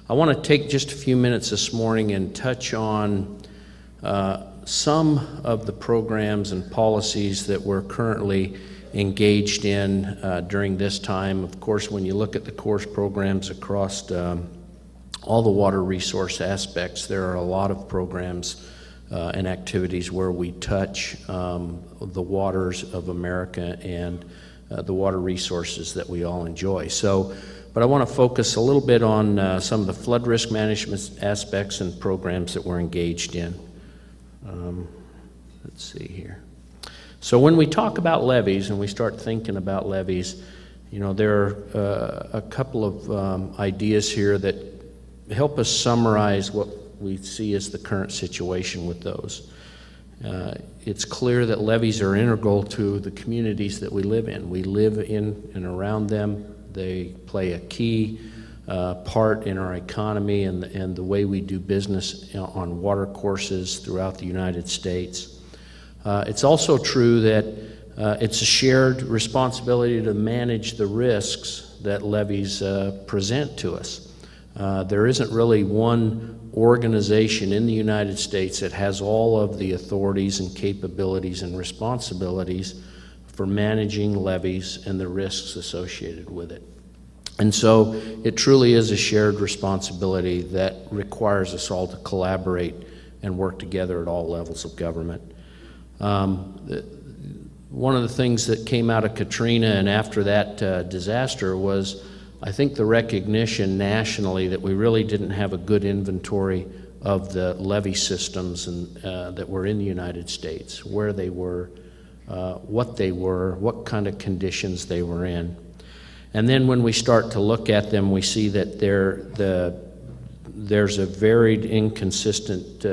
I want to take just a few minutes this morning and touch on some of the programs and policies that we're currently engaged in during this time. Of course, when you look at the course programs across all the water resource aspects, there are a lot of programs and activities where we touch the waters of America and the water resources that we all enjoy. But I want to focus a little bit on some of the flood risk management aspects and programs that we're engaged in. Let's see here. So when we talk about levees and we start thinking about levees, you know, there are a couple of ideas here that help us summarize what we see as the current situation with those. It's clear that levees are integral to the communities that we live in. We live in and around them. They play a key part in our economy and the way we do business on water courses throughout the United States. It's also true that it's a shared responsibility to manage the risks that levees present to us. There isn't really one organization in the United States that has all of the authorities and capabilities and responsibilities for managing levees and the risks associated with it. And so it truly is a shared responsibility that requires us all to collaborate and work together at all levels of government. One of the things that came out of Katrina and after that disaster was, I think, the recognition nationally that we really didn't have a good inventory of the levee systems that were in the United States, where they were, what kind of conditions they were in. And then when we start to look at them, we see that there's a varied, inconsistent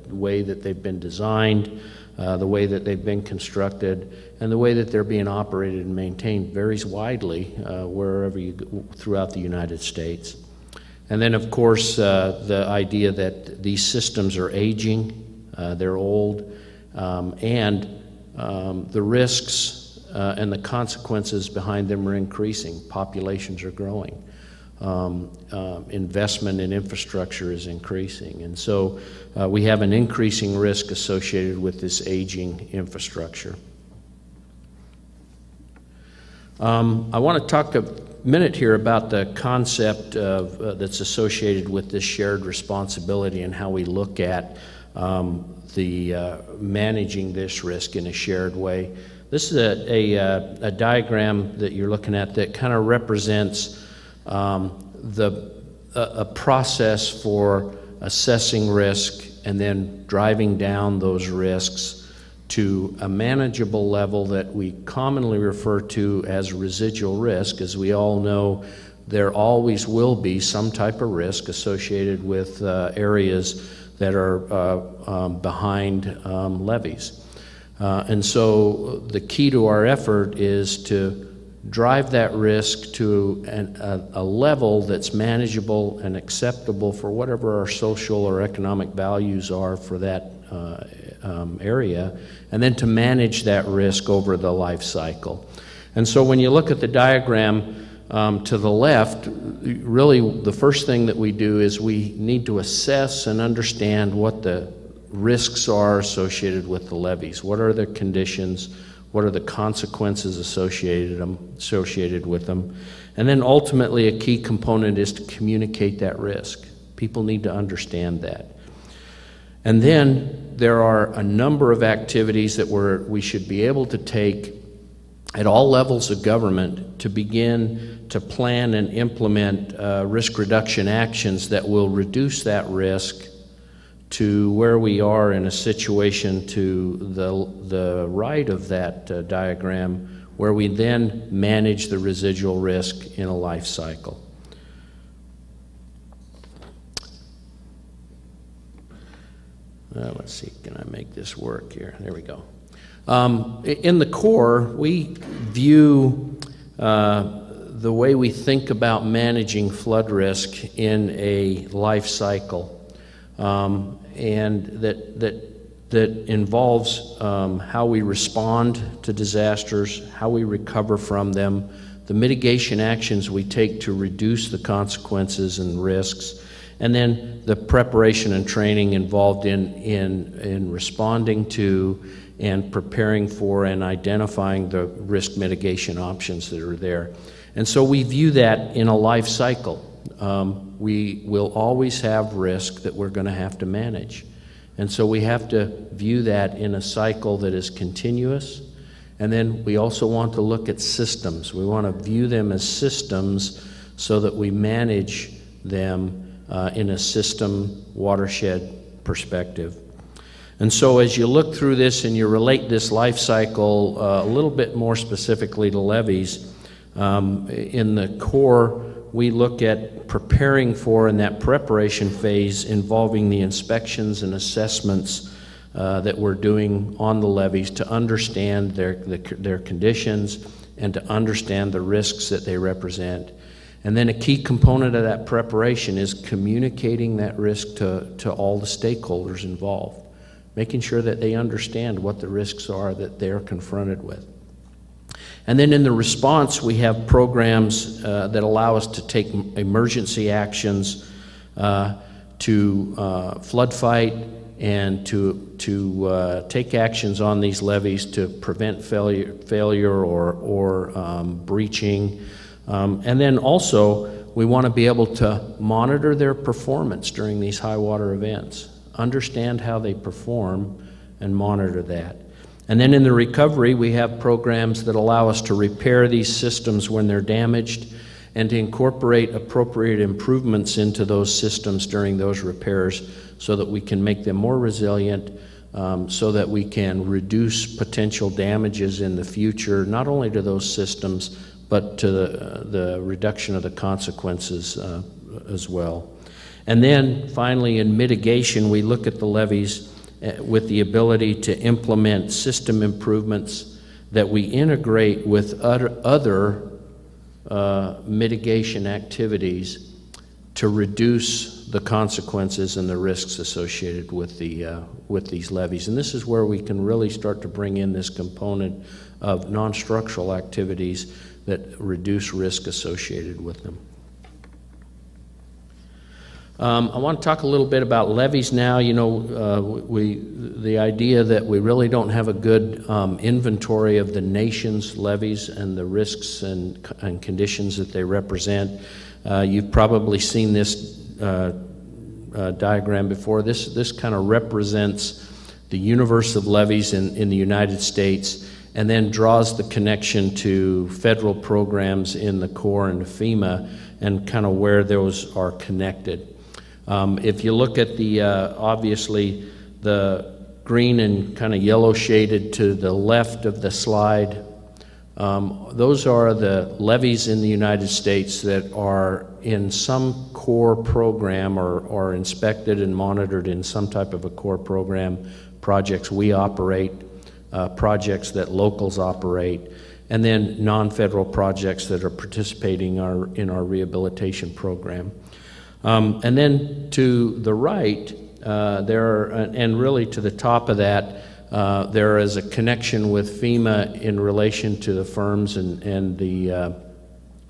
way that they've been designed, the way that they've been constructed, and the way that they're being operated and maintained varies widely wherever you go throughout the United States. And then, of course, the idea that these systems are aging, they're old, and the risks and the consequences behind them are increasing. Populations are growing. Investment in infrastructure is increasing. And so we have an increasing risk associated with this aging infrastructure. I want to talk a minute here about the concept that's associated with this shared responsibility and how we look at managing this risk in a shared way. This is a diagram that you're looking at that kind of represents a process for assessing risk and then driving down those risks to a manageable level that we commonly refer to as residual risk. As we all know, there always will be some type of risk associated with areas that are behind levees. And so the key to our effort is to drive that risk to a level that's manageable and acceptable for whatever our social or economic values are for that area, and then to manage that risk over the life cycle. And so when you look at the diagram to the left, really the first thing that we do is we need to assess and understand what the risks are associated with the levees. What are the conditions? What are the consequences associated with them? And then ultimately a key component is to communicate that risk. People need to understand that. And then there are a number of activities that we should be able to take at all levels of government to begin to plan and implement risk reduction actions that will reduce that risk to where we are in a situation to the right of that diagram, where we then manage the residual risk in a life cycle. Let's see, can I make this work here? There we go. In the Corps, we view the way we think about managing flood risk in a life cycle, and that involves how we respond to disasters, how we recover from them, the mitigation actions we take to reduce the consequences and risks, and then the preparation and training involved in responding to and preparing for and identifying the risk mitigation options that are there. And so we view that in a life cycle. We will always have risk that we're going to have to manage. And so we have to view that in a cycle that is continuous. And then we also want to look at systems. We want to view them as systems so that we manage them in a system watershed perspective. And so as you look through this and you relate this life cycle a little bit more specifically to levees, in the core, we look at preparing for, in that preparation phase involving the inspections and assessments that we're doing on the levees to understand their conditions and to understand the risks that they represent. And then a key component of that preparation is communicating that risk to all the stakeholders involved, making sure that they understand what the risks are that they're confronted with. And then in the response, we have programs that allow us to take emergency actions to flood fight and to take actions on these levees to prevent failure or breaching. And then also, we want to be able to monitor their performance during these high water events, understand how they perform, and monitor that. And then in the recovery, we have programs that allow us to repair these systems when they're damaged and to incorporate appropriate improvements into those systems during those repairs so that we can make them more resilient, so that we can reduce potential damages in the future, not only to those systems, but to the reduction of the consequences as well. And then finally, in mitigation, we look at the levees with the ability to implement system improvements that we integrate with other mitigation activities to reduce the consequences and the risks associated with these levees. And this is where we can really start to bring in this component of non-structural activities that reduce risk associated with them. I want to talk a little bit about levees now. You know, the idea that we really don't have a good inventory of the nation's levees and the risks and conditions that they represent. You've probably seen this diagram before. This kind of represents the universe of levees in the United States, and then draws the connection to federal programs in the Corps and FEMA and kind of where those are connected. If you look at the, obviously, the green and kind of yellow shaded to the left of the slide, those are the levees in the United States that are in some core program or inspected and monitored in some type of a core program, projects we operate, projects that locals operate, and then non-federal projects that are participating in our rehabilitation program. And then to the right, and really to the top of that, there is a connection with FEMA in relation to the firms and the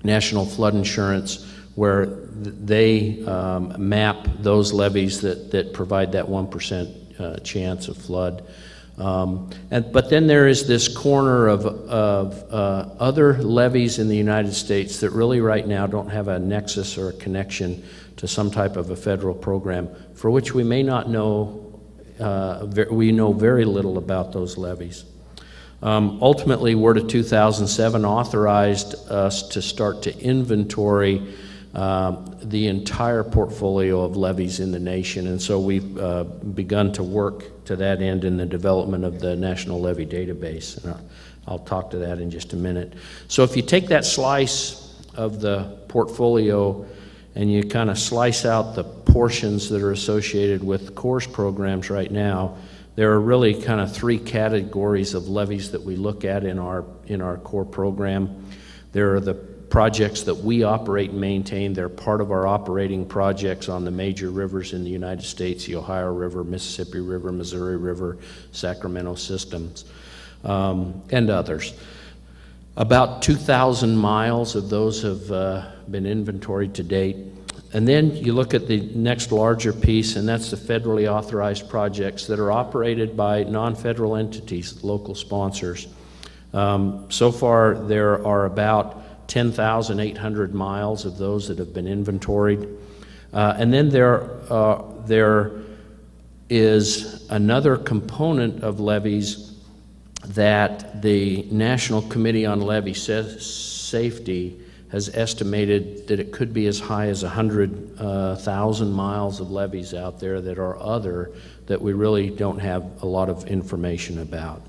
National Flood Insurance, where they map those levees that provide that 1% chance of flood. But then there is this corner of other levees in the United States that really right now don't have a nexus or a connection to some type of a federal program, for which we may not know, we know very little about those levees. Ultimately, WRDA 2007 authorized us to start to inventory the entire portfolio of levees in the nation, and so we've begun to work to that end in the development of the National Levee Database, and I'll talk to that in just a minute. So if you take that slice of the portfolio and you kind of slice out the portions that are associated with Corps programs right now, there are really kind of three categories of levees that we look at in our core program. There are the projects that we operate and maintain. They're part of our operating projects on the major rivers in the United States, the Ohio River, Mississippi River, Missouri River, Sacramento systems, and others. About 2,000 miles of those have been inventoried to date. And then you look at the next larger piece, and that's the federally authorized projects that are operated by non-federal entities, local sponsors. So far, there are about 10,800 miles of those that have been inventoried. And then there is another component of levees that the National Committee on Levee Safety has estimated that it could be as high as 100,000 miles of levees out there that are other, that we really don't have a lot of information about.